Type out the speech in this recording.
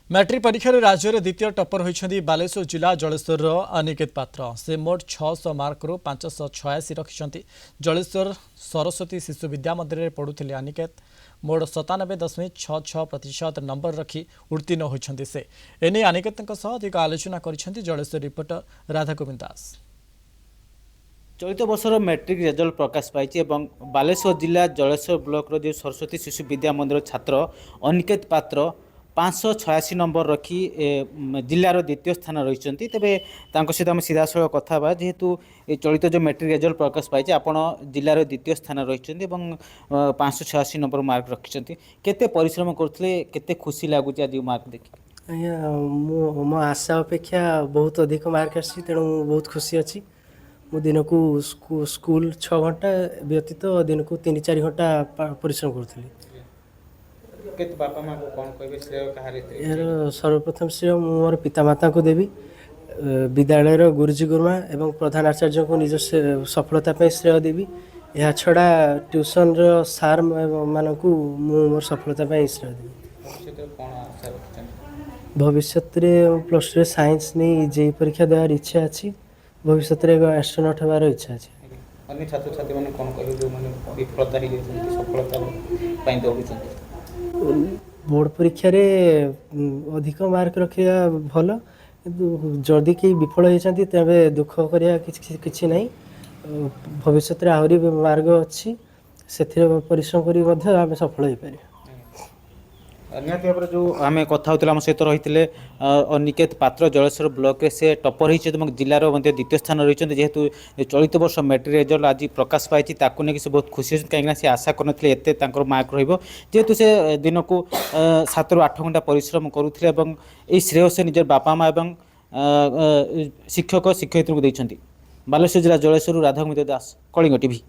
Matric परीक्षा राज्य में द्वितीय टपर होती बालेश्वर जिला जलेश्वर अनिकेत पात्र से मोट 600 मार्क 586 रखिंट। जलेश्वर सरस्वती शिशु विद्या मंदिर में पढ़ुले अनिकेत मोट 97.66% नंबर रखी उत्तीर्ण होती से एने अनिकेत अधिक आलोचना कर जलेश्वर रिपोर्टर राधागोविंद दास। चलित वर्षर मैट्रिक रेजल्ट प्रकाश पाई बालेश्वर जिला जलेश्वर ब्लॉक जो सरस्वती शिशु विद्या मंदिर छात्र अनिकेत पात्र 586 नंबर रखी जिलार द्वितीय स्थान रही। तेरे सहित आम सीधा सड़क कथा जेहेतु चलित जो मैट्रिक रेजल्ट प्रकाश पाई आप जिलार द्वितीय स्थान रही 586 नंबर मार्क रखिंट। केते परिश्रम करते केते खुशी लगुच आज मार्क देखिए? आज्ञा मो आशा अपेक्षा बहुत अधिक मार्क आसी तेणु बहुत खुशी अच्छी। मु दिन को स्कूल 6 घंटा व्यतीत दिन को 3-4 घंटा परिश्रम करूँ। बापा माँ को कौन कहे श्रेय यार सर्वप्रथम श्रेय मोर पितामाता को देवी, विद्यालय गुरुजी गुरुमा एवं प्रधान आचार्य को निज सफलता श्रेय देवी। यह छड़ा ट्यूशन सार मानक मोर सफलता श्रेय देवी। भविष्य में प्लस टू साइंस नहीं जे परीक्षा देवार इच्छा अच्छी। भविष्य में एस्ट्रोनॉट होवार इच्छा अच्छी। अन्य छात्र छात्री मैंने कौन कहे जो मैंने विफलता सफलता दौड़ुंट? बोर्ड परीक्षा रे अधिक मार्क रखा भल किंतु जदि कहीं विफल होती तेरे दुख करिया किसी नहीं। भविष्य में आहरी मार्ग अच्छी से परिश्रम कर आम सफल हो पारे। निहत भाव जो आम कथा आम सहित रही अनिकेत पात्र जलेश्वर ब्लॉक से टपर होती जिलार द्वितीय स्थान रही। जेहेतु चलित वर्ष मैट्रिक रेजल्ट आज प्रकाश पाई नहीं से बहुत खुशी कहीं से आशा करते एत मार्क जेहेतु से दिन को 7 ରୁ 8 घंटा परिश्रम करुले श्रेय से निजर बापा माँ शिक्षक शिक्षयित्री को देते। बालेश्वर जिला जलेश्वर राधागोविंद दास, कलिंग टीवी।